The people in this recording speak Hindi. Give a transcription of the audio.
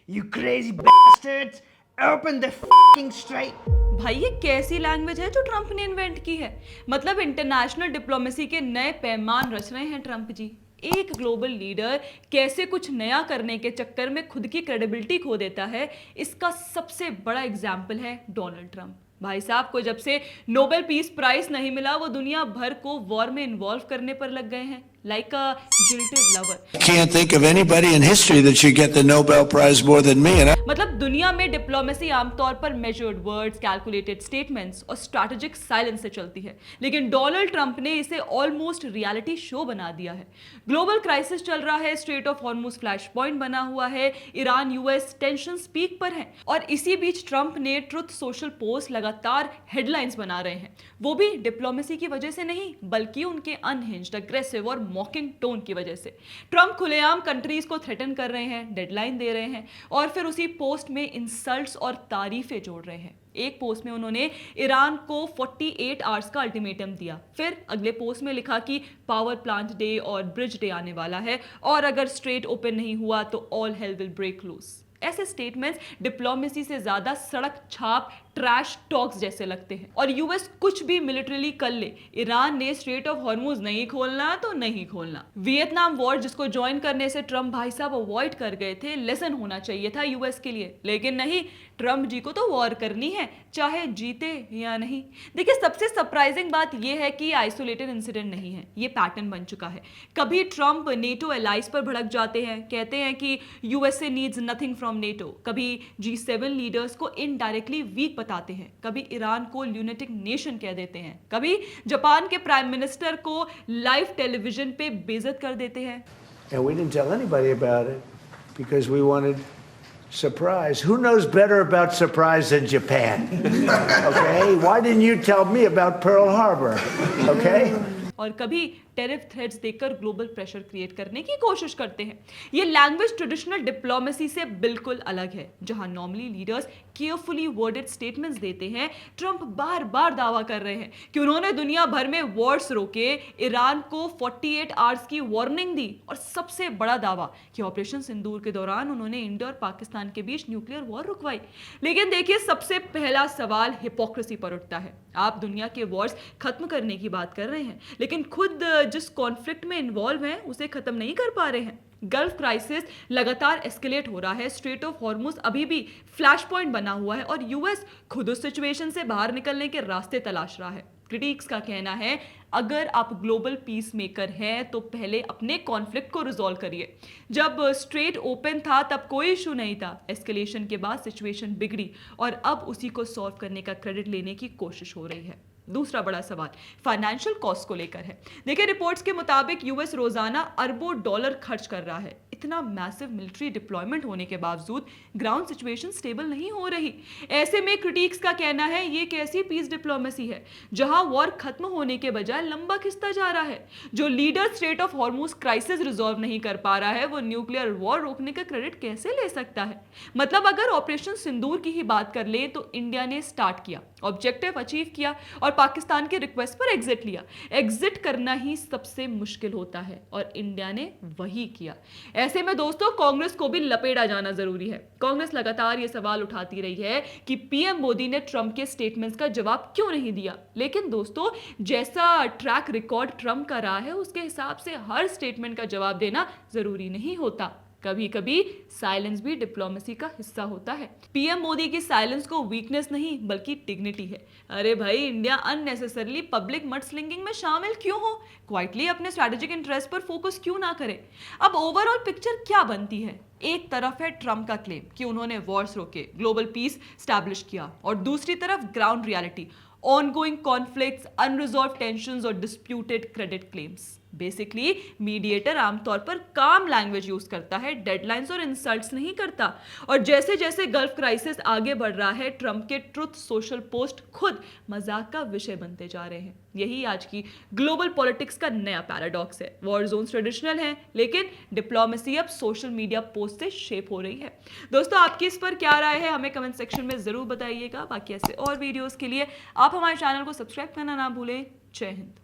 You crazy bastards! Open the fucking strait! भाई ये कैसी लैंग्वेज है जो ट्रंप ने इन्वेंट की है। मतलब इंटरनेशनल डिप्लोमेसी के नए पैमान रच रहे हैं ट्रंप जी। एक ग्लोबल लीडर कैसे कुछ नया करने के चक्कर में खुद की क्रेडिबिलिटी खो देता है, इसका सबसे बड़ा एग्जाम्पल है डोनाल्ड ट्रंप। भाई साहब को जब से नोबेल पीस प्राइज नहीं मिला, वो दुनिया भर को वॉर में इन्वॉल्व करने पर लग गए हैं, like a jilted lover. Can't think of anybody in history that should get the Nobel Prize more than me. मतलब दुनिया में डिप्लोमेसी आमतौर पर मेजर्ड वर्ड्स, कैलकुलेटेड स्टेटमेंट्स और स्ट्रैटेजिक साइलेंस से चलती है, लेकिन डोनाल्ड ट्रंप ने इसे ऑलमोस्ट रियलिटी शो बना दिया है। ग्लोबल क्राइसिस चल रहा है, straight of Hormuz flash point बना हुआ है, ईरान यूएस टेंशन पीक पर है, और इसी बीच ट्रंप ने ट्रुथ सोशल पोस्ट लगातार हेडलाइंस बना रहे हैं। वो भी डिप्लोमेसी की वजह से नहीं, बल्कि उनके अनहिंज्ड, अग्रेसिव और मॉकिंग टोन की वजह से। ट्रंप खुलेआम कंट्रीज को थ्रेटन कर रहे हैं, डेडलाइन दे रहे हैं, और फिर उसी पोस्ट में इंसल्ट्स और तारीफें जोड़ रहे हैं। एक पोस्ट में उन्होंने ईरान को 48 आवर्स का अल्टीमेटम दिया, फिर अगले पोस्ट में लिखा कि पावर प्लांट डे और ब्रिज डे आने वाला है, और अगर स्ट्रेट ओपन नहीं हुआ तो all hell will break loose. ऐसे स्टेटमेंट्स डिप्लोमेसी से ज्यादा सड़क छाप ट्रैश टॉक्स जैसे लगते हैं। और यूएस कुछ भी मिलिटरीली कर ले, ईरान ने स्ट्रेट ऑफ हॉर्मुज नहीं खोलना तो नहीं खोलना। वियतनाम वॉर जिसको ज्वाइन करने से ट्रंप भाई साहब अवॉइड कर गए थे, लेसन होना चाहिए था यूएस के लिए, लेकिन नहीं, ट्रंप जी को तो वॉर करनी है, चाहे जीते या नहीं। देखिए, सबसे सरप्राइजिंग बात यह है कि आइसोलेटेड इंसिडेंट नहीं है, ये पैटर्न बन चुका है। कभी ट्रंप नेटो एलाइज पर भड़क जाते हैं, कहते हैं कि USA needs nothing from NATO, कभी G7 लीडर्स को इनडायरेक्टली वीक बताते हैं, कभी ईरान को ल्यूनेटिक नेशन कह देते हैं, कभी जापान के प्राइम मिनिस्टर को लाइव टेलीविजन पे बेइज्जत कर देते हैं। And we didn't tell anybody about it because we wanted surprise. Who knows better about surprise than Japan? Okay? Why didn't you tell me about Pearl Harbor? Okay? और कभी टेरिफ थ्रेट्स देकर ग्लोबल प्रेशर क्रिएट करने की कोशिश करते हैं। ये लैंग्वेज ट्रेडिशनल डिप्लोमेसी से बिल्कुल अलग है, जहां normally leaders carefully worded statements देते हैं। ट्रंप बार बार दावा कर रहे हैं कि उन्होंने दुनिया भर में वॉर्स रोके, ईरान को 48 आवर्स की वार्निंग दी, और सबसे बड़ा दावा कि ऑपरेशन सिंदूर के दौरान उन्होंने इंडिया और पाकिस्तान के बीच न्यूक्लियर वॉर रुकवाई। लेकिन देखिए, सबसे पहला सवाल हिपोक्रेसी पर उठता है। आप दुनिया के वॉर्स खत्म करने की बात कर रहे हैं, लेकिन खुद जिस कॉन्फ्लिक्ट में इन्वॉल्व हैं उसे खत्म नहीं कर पा रहे हैं। गल्फ क्राइसिस लगातार एस्केलेट हो रहा है, स्ट्रेट ऑफ हॉर्मुज अभी भी फ्लैश पॉइंट बना हुआ है, और यूएस खुद उस सिचुएशन से बाहर निकलने के रास्ते तलाश रहा है। क्रिटिक्स का कहना है, अगर आप ग्लोबल पीस मेकर हैं तो पहले अपने कॉन्फ्लिक्ट को रिजॉल्व करिए। जब स्ट्रेट ओपन था तब कोई इशू नहीं था, एस्केलेशन के बाद सिचुएशन बिगड़ी, और अब उसी को सॉल्व करने का क्रेडिट लेने की कोशिश हो रही है। दूसरा बड़ा सवाल फाइनेंशियल कॉस्ट को लेकर है। देखिए, रिपोर्ट्स के मुताबिक यूएस रोजाना अरबों डॉलर खर्च कर रहा है। इतना मैसिव मिलिट्री डिप्लॉयमेंट होने के बावजूद ग्राउंड सिचुएशन स्टेबल नहीं हो रही। ऐसे में क्रिटिक्स का कहना है, ये कैसी पीस डिप्लोमेसी है जहां वॉर खत्म होने के बजाय लंबा खिंचता जा रहा है। जो leader straight of Hormuz crisis resolve नहीं कर पा रहा है, वो न्यूक्लियर वॉर रोकने का क्रेडिट कैसे ले सकता है? मतलब अगर ऑपरेशन सिंदूर की ही बात कर ले तो इंडिया ने स्टार्ट किया, ऑब्जेक्टिव अचीव किया, और पाकिस्तान के रिक्वेस्ट पर एग्जिट लिया। एग्जिट करना ही सबसे मुश्किल होता है, और इंडिया ने वही किया। ऐसे में दोस्तों, कांग्रेस को भी लपेटा जाना जरूरी है। कांग्रेस लगातार ये सवाल उठाती रही है कि पीएम मोदी ने ट्रंप के स्टेटमेंट्स का जवाब क्यों नहीं दिया। लेकिन दोस्तों, जैसा ट्रैक रिकॉर्ड ट्रंप का रहा है, उसके हिसाब से हर स्टेटमेंट का जवाब देना जरूरी नहीं होता। कभी कभी साइलेंस भी डिप्लोमेसी का हिस्सा होता है। पीएम मोदी की साइलेंस को वीकनेस नहीं बल्कि डिग्निटी है। अरे भाई, India unnecessarily public mud slinging में शामिल क्यों हो? क्वाइटली अपने स्ट्रैटेजिक इंटरेस्ट पर फोकस क्यों ना करे? अब ओवरऑल पिक्चर क्या बनती है? एक तरफ है ट्रंप का क्लेम कि उन्होंने वॉर्स रोके, ग्लोबल पीस स्टैब्लिश किया, और दूसरी तरफ ground reality, ongoing conflicts, unresolved tensions और disputed credit claims. Basically mediator आमतौर पर काम लैंग्वेज यूज करता है, डेडलाइंस और इंसल्ट्स नहीं करता। और जैसे जैसे गल्फ क्राइसिस आगे बढ़ रहा है, ट्रंप के ट्रुथ सोशल पोस्ट खुद मजाक का विषय बनते जा रहे हैं। यही आज की ग्लोबल पॉलिटिक्स का नया पैराडॉक्स है। वॉर जोन्स ट्रेडिशनल हैं, लेकिन डिप्लोमेसी अब सोशल मीडिया पोस्ट से शेप हो रही है। दोस्तों, आपकी इस पर क्या राय है, हमें कमेंट सेक्शन में जरूर बताइएगा। बाकी ऐसे और वीडियोस के लिए आप हमारे चैनल को सब्सक्राइब करना ना भूलें। जय हिंद।